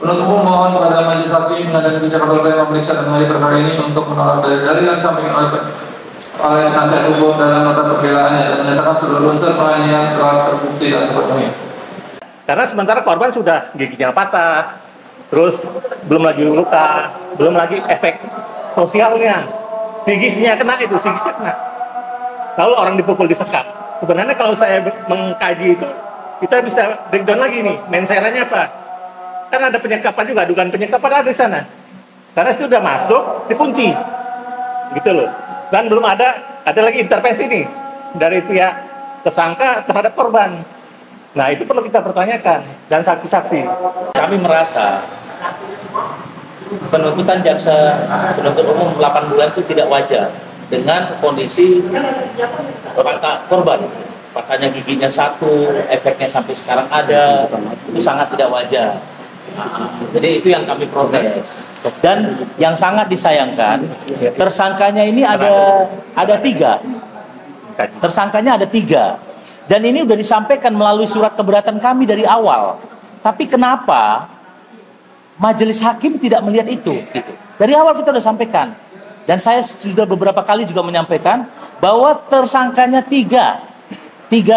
Penuntut umum mohon kepada majelis hakim mengadakan kebijakan yang memeriksa dan menilai perkara ini untuk menolak dalil yang disampaikan oleh penasihat hukum dalam nota pembelaannya dan menyatakan seluruh unsur penganiayaan telah terbukti dan terpenuhi. Karena sementara korban sudah giginya patah, terus belum lagi luka, belum lagi efek sosialnya, psikisnya kena itu, psikisnya kena. Kalau orang dipukul disekap, sebenarnya kalau saya mengkaji itu, kita bisa breakdown lagi nih, menseranya apa? Kan ada penyekapan juga, dugaan penyekapan ada di sana. Karena itu udah masuk, dikunci, gitu loh. Dan belum ada lagi intervensi nih dari pihak tersangka terhadap korban. Nah itu perlu kita pertanyakan dan saksi-saksi. Kami merasa penuntutan jaksa penuntut umum 8 bulan itu tidak wajar dengan kondisi korban. Patahnya giginya satu, efeknya sampai sekarang ada, itu sangat tidak wajar. Jadi itu yang kami protes. Dan yang sangat disayangkan, tersangkanya ini ada 3. Tersangkanya ada 3. Dan ini sudah disampaikan melalui surat keberatan kami dari awal. Tapi kenapa majelis hakim tidak melihat itu? Gitu. Dari awal kita sudah sampaikan. Dan saya sudah beberapa kali juga menyampaikan bahwa tersangkanya 3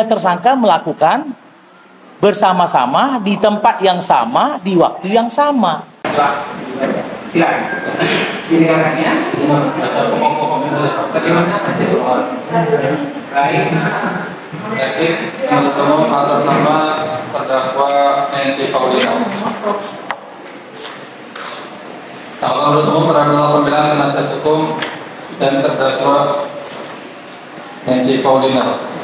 tersangka melakukan bersama-sama di tempat yang sama di waktu yang sama. Silakan. Didengarkannya. Bagaimana hasil? Baik. Penuntut umum atas nama terdakwa Nancy Paulina. Tanggal penuntut umum terhadap pembelaan penasihat hukum dan terdakwa Nancy Paulina.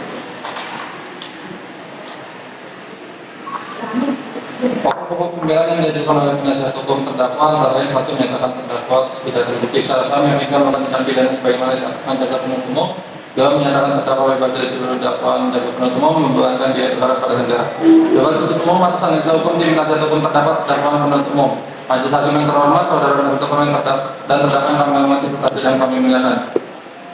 Pokok pembelaan yang diajukan oleh penasihat hukum terdakwa antara lain satu menyatakan terdakwa tidak terbukti secara sah memiliki melakukan pidana sebagaimana dilakukan jaksa penuntut umum. Dua menyatakan terdakwa bebas dari seluruh dakwaan jaksa penuntut umum membebankan dia terhadap pada negara. Dewan penuntut umum atas analisa hukum tim penasihat hukum terdakwa terdakwa penuntut umum. Majelis hakim yang terhormat, saudara penuntut umum dan terdakwa kami hormati serta sidang kami muliakan.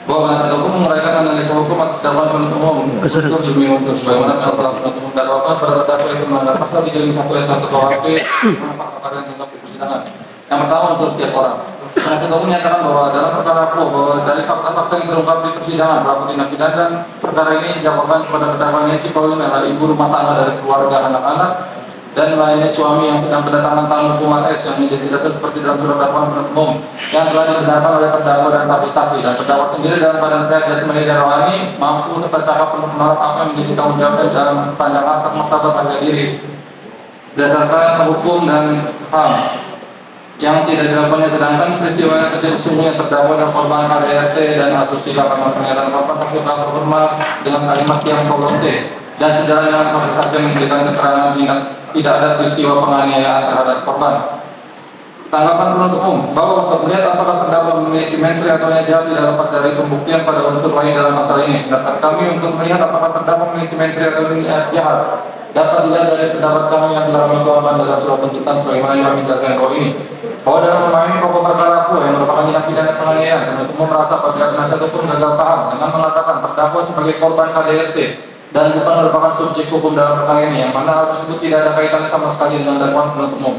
Bahwa penasihat hukum menguraikan analisa hukum atas dakwaan penuntut umum unsur demi unsur sebagaimana telah penuntut umum dakwakan pada terdakwa itu melanggar pasal 31 ayat 1 KUHP memaksa karya tentang persidangan. Yang pertama unsur setiap orang. Penasihat hukum menyatakan bahwa dalam perkara bahwa dari fakta-fakta yang terungkap di persidangan pelaku tindak pidana dan perkara ini dilaporkan kepada terdakwa Nancy Paulina adalah ibu rumah tangga dari keluarga anak-anak dan lainnya suami yang sedang kedatangan tamu hukuman S yang menjadi dasar seperti dalam surat dakwaan penuntut umum yang telah dibenarkan oleh terdakwa dan saksi-saksi, dan terdakwa sendiri dalam keadaan sehat jasmani dan rohani mampu tercapap untuk menolak apa yang menjadi tanggung jawab dalam perpanjangan hak martabat harga diri berdasarkan hukum dan HAM yang tidak dilakukannya, sedangkan peristiwa yang sesungguhnya terdakwa dan korban KDRT dan asusila karena pernyataan korban saksi telah terhormat dengan kalimat yang volonte dan sejalan dengan saksi-saksi yang memberikan keterangan tidak ada peristiwa penganiayaan terhadap korban. Tanggapan penuntut umum bahwa untuk melihat apakah terdakwa memiliki mensri atau niat jahat tidak lepas dari pembuktian pada unsur lain dalam masalah ini. Pendapat kami untuk melihat apakah terdakwa memiliki mensri atau niat jahat dapat dilihat dari pendapat kami yang telah kami tuangkan dalam surat tuntutan sebagaimana yang kami jelaskan bahwa ini. Bahwa dalam memahami pokok perkara yang merupakan tindak pidana penganiayaan, penuntut umum merasa apabila penasihat hukum gagal paham dengan mengatakan terdakwa sebagai korban KDRT dan bukan merupakan subjek hukum dalam perkara ini, yang mana hal tersebut tidak ada kaitannya sama sekali dengan dakwaan penuntut umum.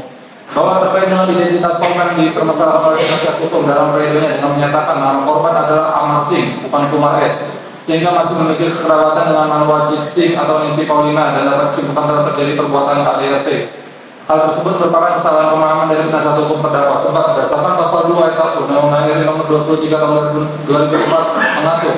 Bahwa terkait dengan identitas korban di permasalahan oleh penasihat hukum dalam pledoinya dengan menyatakan nama korban adalah Amar Singh, bukan Kumar S, sehingga masih memiliki kekerabatan dengan Manwajid Singh atau Nancy Paulina dan dapat disimpulkan telah terjadi perbuatan KDRT. Hal tersebut merupakan kesalahan pemahaman dari penasihat hukum terdakwa sebab berdasarkan pasal 2 ayat 1 Undang-Undang RI nomor 23 tahun 2004 mengatur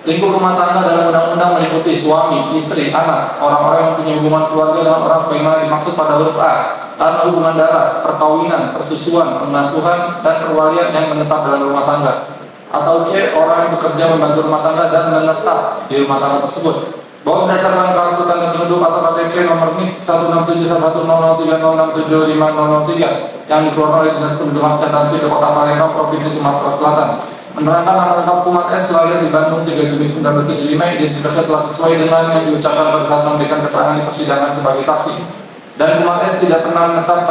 lingkup rumah tangga dalam undang-undang meliputi suami, istri, anak, orang-orang yang mempunyai hubungan keluarga dengan orang sebagaimana dimaksud pada huruf A, karena hubungan darah, perkawinan, persusuan, pengasuhan, dan perwalian yang menetap dalam rumah tangga. Atau C, orang yang bekerja membantu rumah tangga dan menetap di rumah tangga tersebut. Bahwa berdasarkan kartu tanda penduduk atau KTP nomor NIK 1671100675003 yang dikeluarkan oleh Dinas Pendudukan Catatan Sipil Kota Palembang, Provinsi Sumatera Selatan, menerangkan nama lengkap Kumar S lahir di Bandung 3 Juni 1975, identitasnya telah sesuai dengan yang diucapkan pada saat memberikan keterangan di persidangan sebagai saksi. Dan Kumar S tidak pernah menetap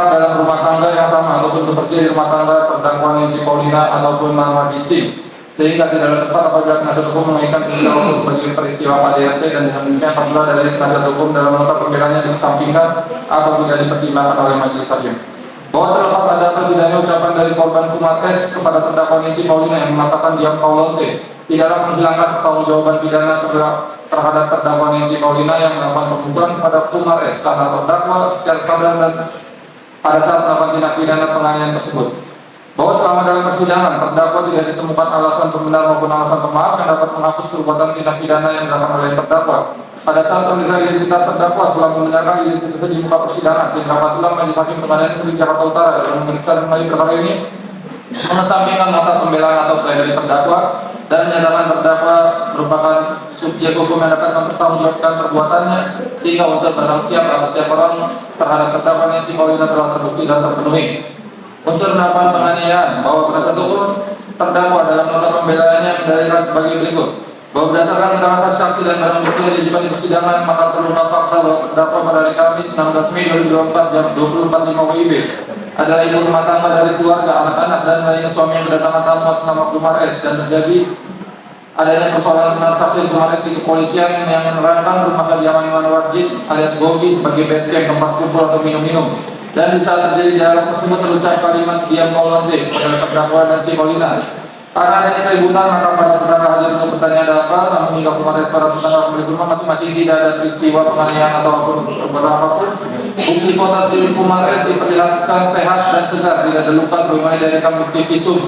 dalam rumah tangga yang sama ataupun bekerja di rumah tangga terdakwa Nancy Paulina ataupun Manwajid Singh. sehingga tidak tepat apabila penasihat hukum mengaitkan peristiwa itu sebagai peristiwa KDRT, dan dengan demikian apabila dari penasihat hukum dalam nota pembelanya dikesampingkan atau tidak dipertimbangkan oleh majelis hakim. Bahwa terlepas ada atau tidaknya ucapan dari korban Kumar S kepada terdakwa Nancy Paulina yang mengatakan diam Paulon T tidaklah menghilangkan pertanggungjawaban pidana terhadap terdakwa Nancy Paulina yang melakukan pemukulan kepada Kumar S karena terdakwa secara sadar dan pada saat melakukan tindak pidana penganiayaan tersebut. Bahwa selama dalam persidangan terdakwa tidak ditemukan alasan pembenar maupun alasan pemaaf yang dapat menghapus perbuatan tindak pidana yang dilakukan oleh terdakwa. Pada saat pemeriksaan identitas terdakwa telah membenarkan identitas di muka persidangan, sehingga Patulang Majelis Hakim Pengadilan Negeri Jakarta Utara dalam memeriksa dan menilai perkara ini mengesampingkan nota pembelaan atau klaim dari terdakwa dan menyatakan terdakwa merupakan subjek hukum yang dapat mempertanggungjawabkan perbuatannya, sehingga unsur barang siap atau setiap orang terhadap terdakwa Nancy Paulina telah terbukti dan terpenuhi. Unsur melakukan penganiayaan, bahwa penasihat hukum terdakwa dalam nota pembelaannya mendalilkan sebagai berikut, bahwa berdasarkan keterangan saksi-saksi dan barang bukti yang diajukan di persidangan, maka terungkap fakta bahwa terdakwa pada hari Kamis 16 Mei 2024 jam 24.05 WIB adalah ibu rumah tangga dari keluarga, anak-anak dan lainnya suami yang kedatangan tamu atas nama Kumar S, dan terjadi adanya persoalan tentang saksi Kumar S di kepolisian yang menerangkan rumah kediaman Iwan Warjid alias Bogi sebagai base camp tempat kumpul atau minum-minum. Dan di saat terjadi dialog tersebut terucap kalimat diam Paulon T pada terdakwa Nancy Paulina. Karena adanya keributan, maka pada tetangga hadir untuk bertanya ada apa, namun hingga Kumar S para tetangga kembali ke rumah masing-masing tidak ada peristiwa penganiayaan atau perbuatan apapun. Bukti potensi Kumar S diperlihatkan sehat dan segar, tidak ada luka sebagaimana dari bukti visum.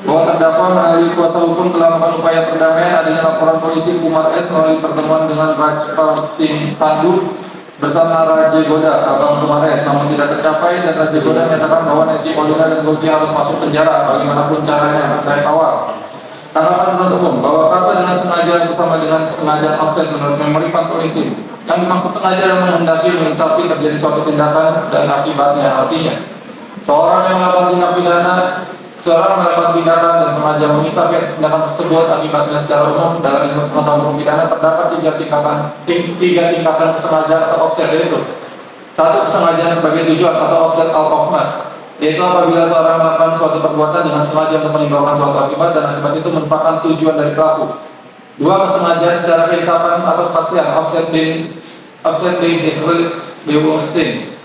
Bahwa terdakwa melalui kuasa hukum telah melakukan upaya perdamaian. Adanya laporan polisi Kumar S melalui pertemuan dengan Rajpal Singh Sandhu bersama Raja Goda, abang Kumar S, namun tidak tercapai, dan Raja Goda menyatakan bahwa Nancy Paulina dan Bogi harus masuk penjara bagaimanapun caranya akan saya kawal. Tanggapan penuntut umum bahwa frase dengan sengaja bersama dengan kesengajaan offset menurut memori pantauan tim yang dimaksud sengaja dan menghendaki menginsafi terjadi suatu tindakan dan akibatnya, artinya seorang yang melakukan tindak pidana, seorang melakukan tindakan dan sengaja menginsafi atas tindakan tersebut, akibatnya secara umum dalam ilmu pengetahuan hukum pidana terdapat tiga tingkatan kesengajaan atau offset, yaitu satu, kesengajaan sebagai tujuan atau offset out of mind, yaitu apabila seorang melakukan suatu perbuatan dengan sengaja untuk menimbulkan suatu akibat dan akibat itu merupakan tujuan dari pelaku. Dua, kesengajaan secara keinsapan atau kepastian offset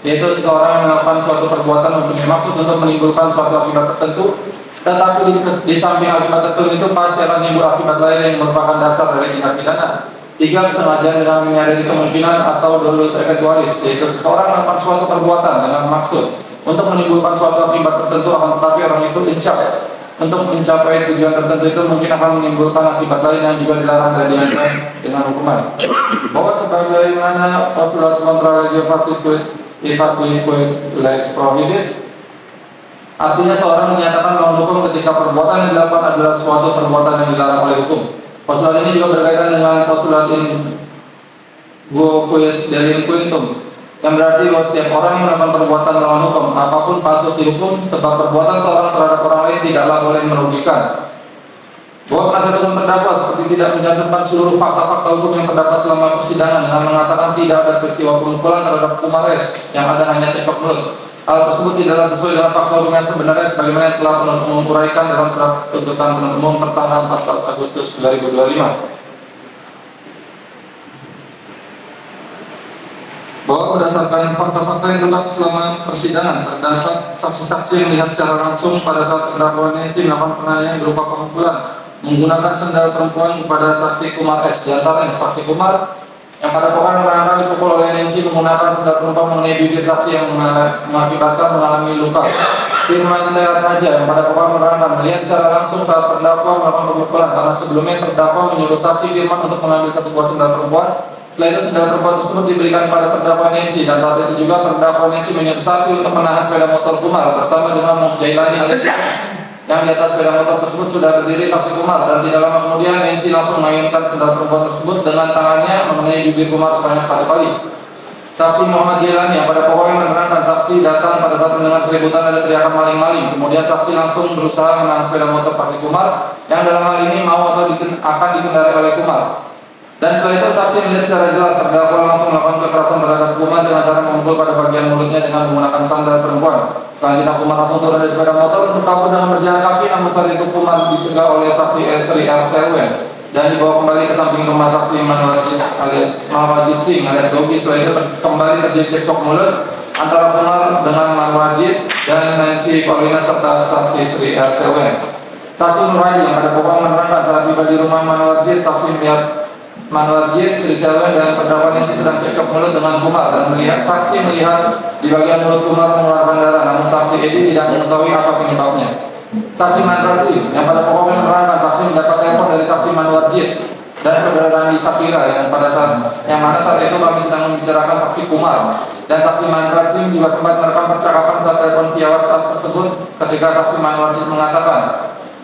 yaitu seseorang yang melakukan suatu perbuatan mempunyai maksud untuk menimbulkan suatu akibat tertentu, tetapi di samping akibat tertentu itu pasti akan timbul akibat lain yang merupakan dasar dari tindak pidana. Tiga, kesengajaan dengan menyadari kemungkinan atau dolus eventualis, yaitu seseorang melakukan suatu perbuatan dengan maksud untuk menimbulkan suatu akibat tertentu, akan tetapi orang itu insya untuk mencapai tujuan tertentu itu mungkin akan menimbulkan akibat lain yang juga dilarang dan diancam dengan hukuman. Bahwa sebagaimana postulat kontra lege lex prohibit, artinya seorang menyatakan melawan hukum ketika perbuatan yang dilakukan adalah suatu perbuatan yang dilarang oleh hukum. Postulat ini juga berkaitan dengan postulat in quo quis delinquentum, yang berarti bahwa setiap orang yang melakukan perbuatan melawan hukum apapun patut dihukum, sebab perbuatan seorang terhadap orang lain tidaklah boleh merugikan. Bahwa penasihat hukum terdakwa seperti tidak mencantumkan seluruh fakta-fakta hukum yang terdapat selama persidangan dengan mengatakan tidak ada peristiwa pemukulan terhadap Kumar S, yang ada hanya cekcok mulut. Hal tersebut tidaklah sesuai dengan fakta hukum yang sebenarnya sebagaimana yang telah penuntut umum uraikan dalam surat tuntutan penuntut umum tertanggal 14 Agustus 2025. Bahwa berdasarkan fakta-fakta yang terdapat selama persidangan, terdapat saksi-saksi yang melihat secara langsung pada saat terdakwa Nancy melakukan penganiayaan berupa pemukulan menggunakan sendal perempuan kepada saksi Kumar S. Di antaranya saksi Kumar yang pada pokoknya menerangkan dipukul oleh Nancy menggunakan sendal perempuan mengenai bibir saksi yang mengakibatkan mengalami luka. Firman Lewat Raja yang pada pokoknya menerangkan melihat secara langsung saat terdakwa melakukan pemukulan, karena sebelumnya terdakwa menyuruh saksi Firman untuk mengambil satu buah sendal perempuan. Setelah itu sendal perempuan tersebut diberikan kepada terdakwa Nancy, dan saat itu juga terdakwa Nancy menyuruh saksi untuk menahan sepeda motor Kumar bersama dengan Jailani alias yang di atas sepeda motor tersebut sudah berdiri saksi Kumar, dan tidak lama kemudian Nancy langsung mengayunkan sendal perempuan tersebut dengan tangannya mengenai bibir Kumar sebanyak 1 kali. Saksi Muhammad Jailani yang pada pokoknya menerangkan saksi datang pada saat mendengar keributan ada teriakan maling-maling. Kemudian saksi langsung berusaha menahan sepeda motor saksi Kumar yang dalam hal ini mau atau akan dikendarai oleh Kumar. Dan setelah itu saksi melihat secara jelas terdakwa langsung melakukan kekerasan terhadap Kumar dengan cara memukul pada bagian mulutnya dengan menggunakan sandal perempuan. Selanjutnya Kumar langsung turun dari sepeda motor untuk kabur dengan berjalan kaki, namun saat itu Kumar dicegah oleh saksi Sri R. Selwen dan dibawa kembali ke samping rumah saksi Manwajid alias Manwajid Singh alias Dogi. Setelah itu kembali terjadi cekcok mulut antara Kumar dengan Manwajid dan Nancy Paulina serta saksi Sri R. Selwen. Saksi Nur Hadi yang pada pokoknya menerangkan saat tiba di rumah Manwajid, saksi melihat Manwajid, Sri Selwen dan terdakwa Nancy sedang cekcok mulut dengan Kumar dan saksi melihat di bagian mulut Kumar mengeluarkan darah, namun saksi Edi tidak mengetahui apa penyebabnya. Saksi Mandrasi yang pada pokoknya menerangkan saksi mendapat telepon dari saksi Manwajid dan saudara Randi Sapira yang mana saat itu kami sedang membicarakan saksi Kumar, dan saksi Mandrasi juga sempat merekam percakapan saat telepon via WhatsApp tersebut ketika saksi Manwajid mengatakan,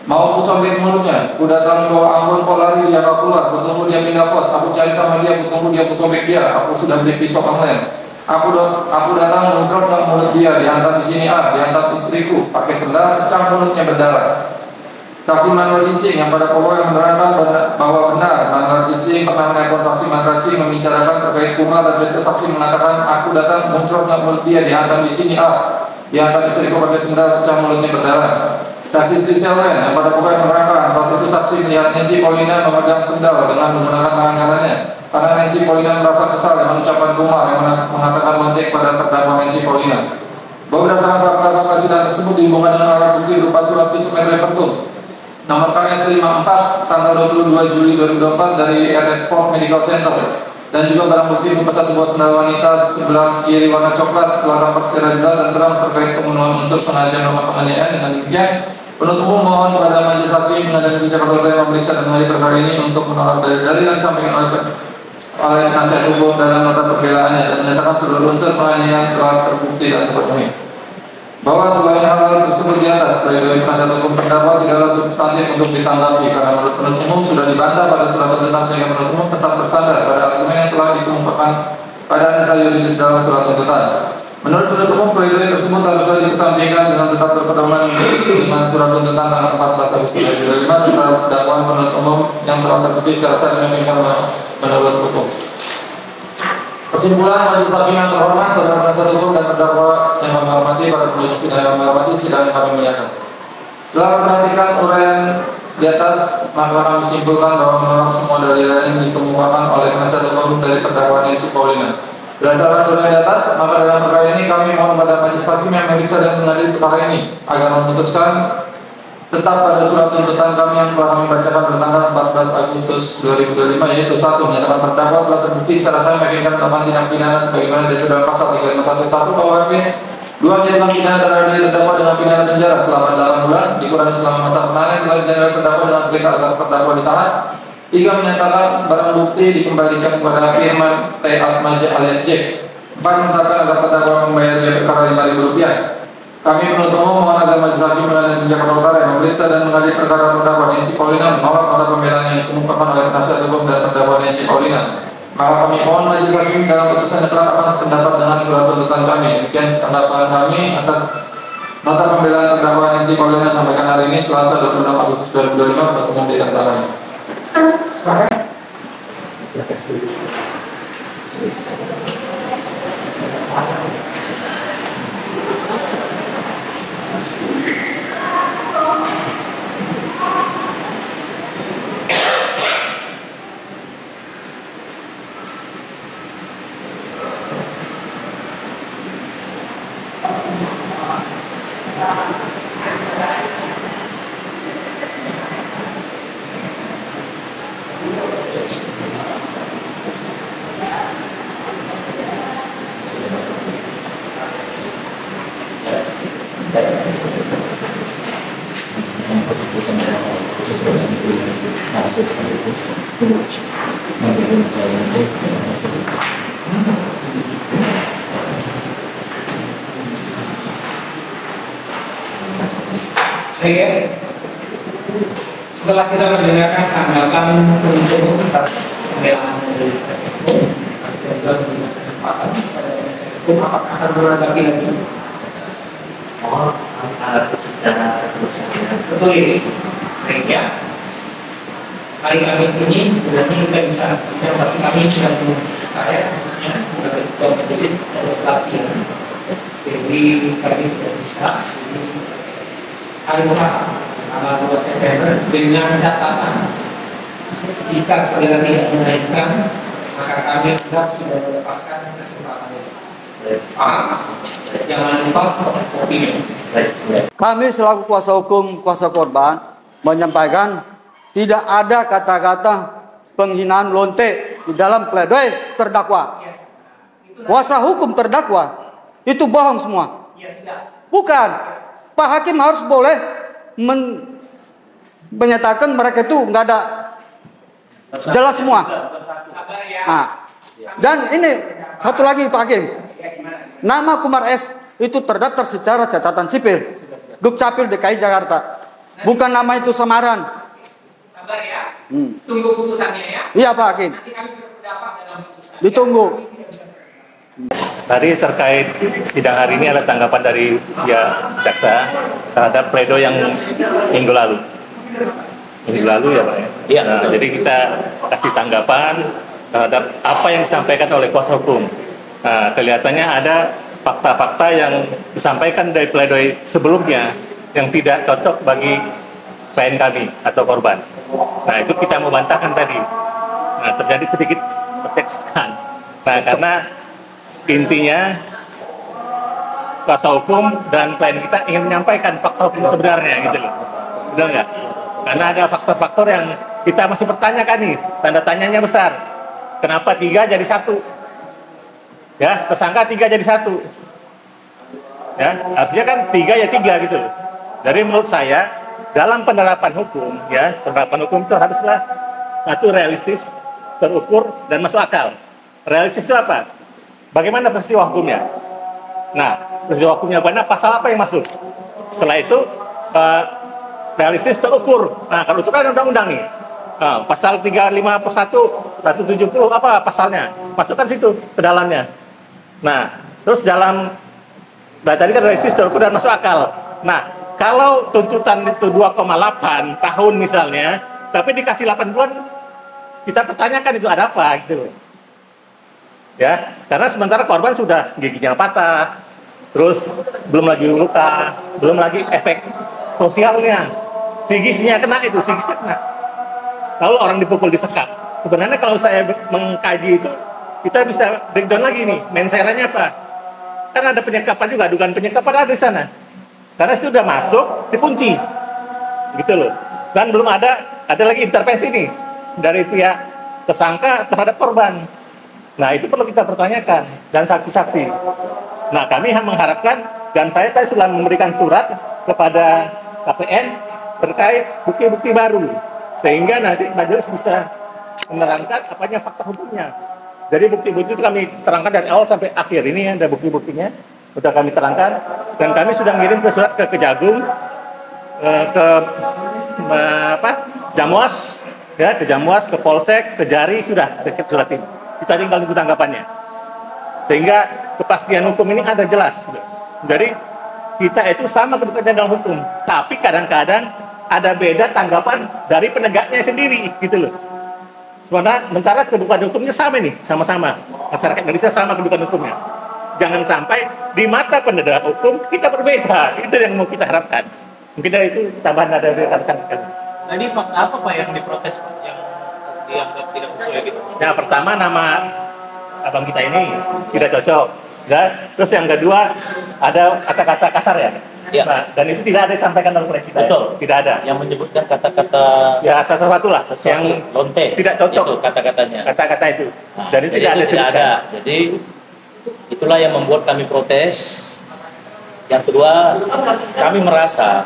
"Mau ku sobek mulutnya, ku datang bawa ampun kok lari dia gak keluar, ku tunggu dia pindah pos, aku cari sama dia, ku tunggu dia, ku sobek dia, aku sudah beli pisau online. Aku datang muncrat ke mulut dia, dihantam di sini dihantam istriku, pakai sendal, pecah mulutnya berdarah." Saksi Manwajid Singh yang pada pokoknya menerangkan bahwa benar Manwajid Singh pernah menelpon saksi Mandrasi membicarakan terkait Kumar, dan saat itu saksi mengatakan, "Aku datang muncrat ke mulut dia, dihantam di sini dihantam istriku pakai sendal, pecah mulutnya berdarah." Saksi Sri Selwen yang pada pokoknya menerangkan saat itu saksi melihat Nancy Paulina memegang sendal dengan menggunakan tangan kanannya karena Nancy Paulina merasa kesal dengan ucapan Kumar yang mengatakan lontek pada terdakwa Nancy Paulina. Bahwa berdasarkan fakta persidangan tersebut dihubungkan dengan alat bukti berupa surat visum et repertum nomor KS 54 tanggal 22 Juli 2024 dari RS Sport Medical Center, dan juga barang bukti berupa satu buah sendal wanita sebelah kiri warna coklat telah tampak secara jelas dan terang terkait pemenuhan unsur sengaja melakukan penganiayaan. Dengan demikian, penuntut umum mohon kepada Majelis Hakim Pengadilan Negeri Jakarta Utara yang memeriksa dan mengadili perkara ini untuk menolak dalil-dalil yang disampaikan oleh penasihat hukum dalam nota pembelaannya dan menyatakan seluruh unsur penganiayaan telah terbukti dan terpenuhi. Bahwa selain hal tersebut di atas, pledoi penasihat hukum terdakwa tidaklah substantif untuk ditanggapi karena menurut penuntut umum sudah dibantah pada surat tuntutan, sehingga penuntut umum tetap bersandar pada argumen yang telah dikemukakan pada analisa yuridis dalam surat tuntutan. Menurut penuntut umum, pledoi tersebut haruslah dikesampingkan dengan tetap berpedoman dengan surat tuntutan tanggal 14 Agustus 2005 serta dakwaan penuntut umum yang telah terbukti secara sah dan meyakinkan menurut hukum. Kesimpulan, Majelis Hakim yang terhormat, saudara penasihat hukum dan terdakwa yang kami hormati, para penunjuk sidang yang kami hormati, sidang kami muliakan. Setelah memperhatikan uraian di atas, maka kami simpulkan bahwa menolak semua dalil yang dikemukakan oleh penasihat hukum dari terdakwa Nancy Paulina. Berdasarkan uraian di atas, maka dalam perkara ini kami mohon kepada Majelis Hakim yang memeriksa dan mengadili perkara ini agar memutuskan tetap pada surat tuntutan kami yang telah kami bacakan pada tanggal 14 Agustus 2025, yaitu 1. Menyatakan terdakwa telah terbukti secara sah meyakinkan melakukan tindak pidana sebagaimana diatur dalam pasal 351 KUHP. 2. Menjatuhkan pidana terhadap terdakwa dengan pidana penjara selama 8 bulan dikurangi selama masa penahanan telah dijatuhkan terdakwa dengan perintah agar terdakwa ditahan. 3. Menyatakan barang bukti dikembalikan kepada Firman T. Atmaja alias J. 4. Menetapkan agar terdakwa membayar biaya perkara Rp5.000. Kami penuntut umum mohon agar Majelis Hakim Pengadilan Negeri Jakarta Utara yang memeriksa dan mengadili perkara terdakwa Nancy Paulina menolak nota pembelaan yang dikemukakan oleh penasihat hukum dan terdakwa Nancy Paulina. Maka kami mohon Majelis Hakim dalam putusan kelak akan sependapat dengan surat tuntutan kami. Demikian tanggapan kami atas nota pembelaan terdakwa Nancy Paulina sampaikan hari ini Selasa 26 Agustus 2025 penuntut umum ditandatangani. Silakan. Setelah kita mendengarkan tanggapan untuk pembelaan dan kesempatan hukum, apakah akan menanggapi lagi? Mohon alat secara tertulis. Tertulis. Baik ya. hari Kamis ini sebenarnya kita bisa sidang, tapi kami sudah saya khususnya sebagai ketua majelis ada pelatihan, jadi kami tidak bisa. Hari Selasa tanggal 2 September dengan catatan jika saudara tidak menaikkan, maka kami tetap sudah melepaskan kesempatan. Jangan lupa kopi. Kami selaku kuasa hukum kuasa korban menyampaikan tidak ada kata-kata penghinaan lonte di dalam pledoi terdakwa. Kuasa hukum terdakwa itu bohong semua. Bukan. Pak Hakim harus boleh menyatakan mereka itu nggak ada jelas semua. Nah, dan ini satu lagi Pak Hakim. Nama Kumar S itu terdaftar secara catatan sipil Dukcapil DKI Jakarta. Bukan nama itu samaran. Sabar ya. Tunggu putusannya ya. Iya Pak Hakim. Nanti kami berpendapat dalam putusan. Ditunggu. Tadi terkait sidang hari ini ada tanggapan dari jaksa terhadap pledoi yang minggu lalu. Minggu lalu ya Pak ya? Iya. Nah, jadi kita kasih tanggapan terhadap apa yang disampaikan oleh kuasa hukum. Nah, kelihatannya ada fakta-fakta yang disampaikan dari pledoi sebelumnya yang tidak cocok bagi klien kami atau korban. Nah, itu kita membantahkan tadi. Nah, terjadi sedikit percekcokan. Nah, karena intinya kuasa hukum dan klien kita ingin menyampaikan fakta hukum sebenarnya gitu loh. Benar nggak? Karena ada faktor-faktor yang kita masih bertanyakan nih, tanda tanyanya besar. Kenapa 3 jadi 1? Ya, tersangka 3 jadi 1. Ya, harusnya kan 3 ya 3 gitu loh. Jadi menurut saya dalam penerapan hukum, ya, penerapan hukum itu haruslah satu realistis, terukur dan masuk akal. Realistis itu apa? Bagaimana peristiwa hukumnya? Nah, peristiwa hukumnya mana? Pasal apa yang masuk? Setelah itu realistis terukur. Nah, kalau itu kan undang-undang nih. Nah, pasal 351, 170 apa pasalnya? Masukkan situ ke dalamnya. Nah, terus tadi kan realistis terukur dan masuk akal. Nah, kalau tuntutan itu 2,8 tahun misalnya, tapi dikasih 8 bulan, kita pertanyakan itu ada apa gitu. Ya, karena sementara korban sudah giginya patah, terus belum lagi luka, belum lagi efek sosialnya, psikisnya kena itu, psikisnya kena. Kalau orang dipukul disekap, sebenarnya kalau saya mengkaji itu, kita bisa breakdown lagi nih, menseranya apa? Kan ada penyekapan juga, dugaan penyekapan ada di sana. Karena itu udah masuk, dikunci, gitu loh. Dan belum ada lagi intervensi nih dari pihak tersangka terhadap korban. Nah, itu perlu kita pertanyakan dan saksi-saksi. Nah, kami mengharapkan dan saya tadi sudah memberikan surat kepada KPN terkait bukti-bukti baru sehingga nanti majelis bisa menerangkan apanya fakta hukumnya. Jadi bukti-bukti itu kami terangkan dari awal sampai akhir. Ini ada bukti-buktinya sudah kami terangkan dan kami sudah mengirim ke surat ke Kejagung, Jamwas, ya, ke Jamwas, ke Polsek, ke Jari sudah surat ini. Kita tinggal tunggu tanggapannya. Sehingga kepastian hukum ini ada jelas. Jadi kita itu sama kedudukannya dalam hukum, tapi kadang-kadang ada beda tanggapan dari penegaknya sendiri, gitu loh. Sementara kedudukan hukumnya sama nih, sama-sama. Masyarakat Indonesia sama kedudukan hukumnya. Jangan sampai di mata penegak hukum kita berbeda. Itu yang mau kita harapkan. Mungkin dari itu tambahan dari rekan-rekan sekalian. Tadi fakta apa Pak yang diprotes Pak? Yang dianggap tidak sesuai gitu? Yang pertama nama abang kita ini tidak cocok. Ya. Terus yang kedua ada kata-kata kasar ya. Ya. Nah, dan itu tidak ada disampaikan oleh kita. Betul. Ya? Tidak ada. Yang menyebutkan kata-kata Ya sesuatu lah yang lonte. tidak cocok. Itu kata-katanya. Kata-kata itu. Nah, Dan itu jadi tidak ada. itu tidak ada. Jadi itulah yang membuat kami protes. Yang kedua, kami merasa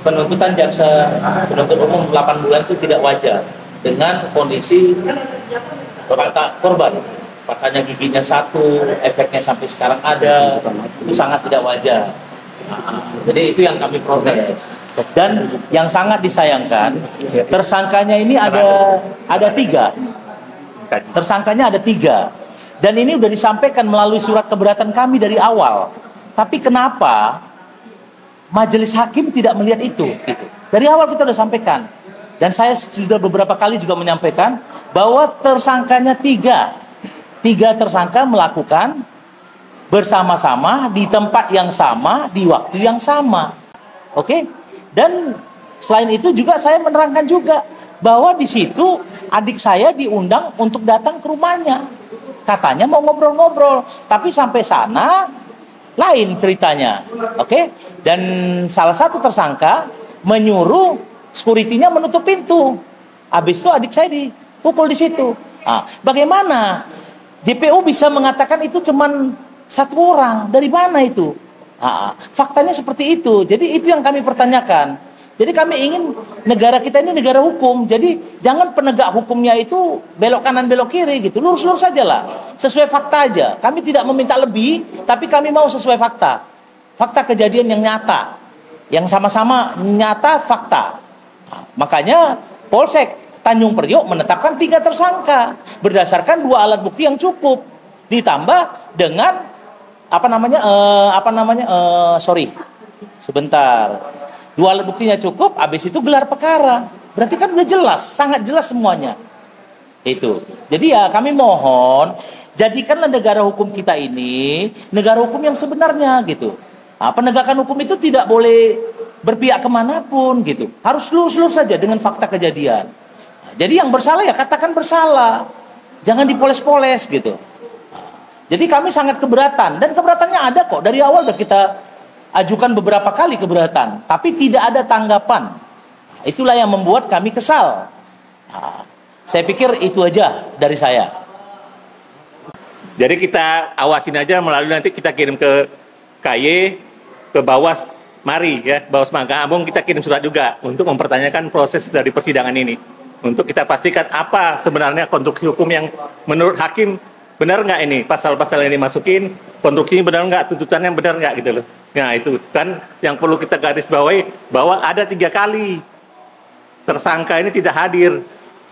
penuntutan jaksa penuntut umum 8 bulan itu tidak wajar dengan kondisi korban. Patahnya giginya 1, efeknya sampai sekarang ada, itu sangat tidak wajar. Jadi itu yang kami protes. Dan yang sangat disayangkan, tersangkanya ini ada 3. Tersangkanya ada 3. Dan ini sudah disampaikan melalui surat keberatan kami dari awal. Tapi kenapa majelis hakim tidak melihat itu? Gitu. Dari awal kita sudah sampaikan. Dan saya sudah beberapa kali juga menyampaikan bahwa tersangkanya tiga tersangka melakukan bersama-sama di tempat yang sama, di waktu yang sama. Oke? Dan selain itu juga saya menerangkan juga bahwa di situ adik saya diundang untuk datang ke rumahnya. Katanya mau ngobrol-ngobrol, tapi sampai sana lain ceritanya. Oke? Dan salah satu tersangka menyuruh security-nya menutup pintu. Habis itu adik saya dipukul di situ. Nah, bagaimana JPU bisa mengatakan itu cuman satu orang? Dari mana itu? Nah, faktanya seperti itu. Jadi itu yang kami pertanyakan. Jadi kami ingin negara kita ini negara hukum. Jadi jangan penegak hukumnya itu belok kanan belok kiri gitu. Lurus-lurus saja lah. Sesuai fakta aja. Kami tidak meminta lebih, tapi kami mau sesuai fakta. Fakta kejadian yang nyata. Yang sama-sama nyata fakta. Nah, makanya Polsek Tanjung Priok menetapkan 3 tersangka berdasarkan 2 alat bukti yang cukup. Ditambah dengan sebentar. 2 alat buktinya cukup, habis itu gelar perkara. Berarti kan udah jelas, sangat jelas semuanya. Itu. Jadi ya kami mohon, jadikanlah negara hukum kita ini negara hukum yang sebenarnya gitu. Nah, penegakan hukum itu tidak boleh berpihak kemanapun gitu. Harus lurus-lurus saja dengan fakta kejadian. Nah, jadi yang bersalah ya katakan bersalah. Jangan dipoles-poles gitu. Jadi kami sangat keberatan. Dan keberatannya ada kok. Dari awal udah kita ajukan beberapa kali keberatan, tapi tidak ada tanggapan. Itulah yang membuat kami kesal. Nah, saya pikir itu aja dari saya. Jadi kita awasin aja melalui nanti kita kirim ke KY, ke Bawas, mari ya, Bawas Mahkamah Agung kita kirim surat juga untuk mempertanyakan proses dari persidangan ini. Untuk kita pastikan apa sebenarnya konstruksi hukum yang menurut hakim benar nggak ini pasal-pasal yang dimasukin, konstruksinya benar nggak, tuntutannya benar nggak gitu loh. Nah itu kan yang perlu kita garis bawahi bahwa ada 3 kali tersangka ini tidak hadir.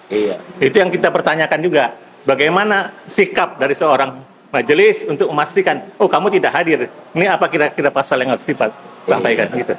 Iya. Itu yang kita pertanyakan juga. Bagaimana sikap dari seorang majelis untuk memastikan, oh kamu tidak hadir. Ini apa kira-kira pasal yang harus disampaikan gitu.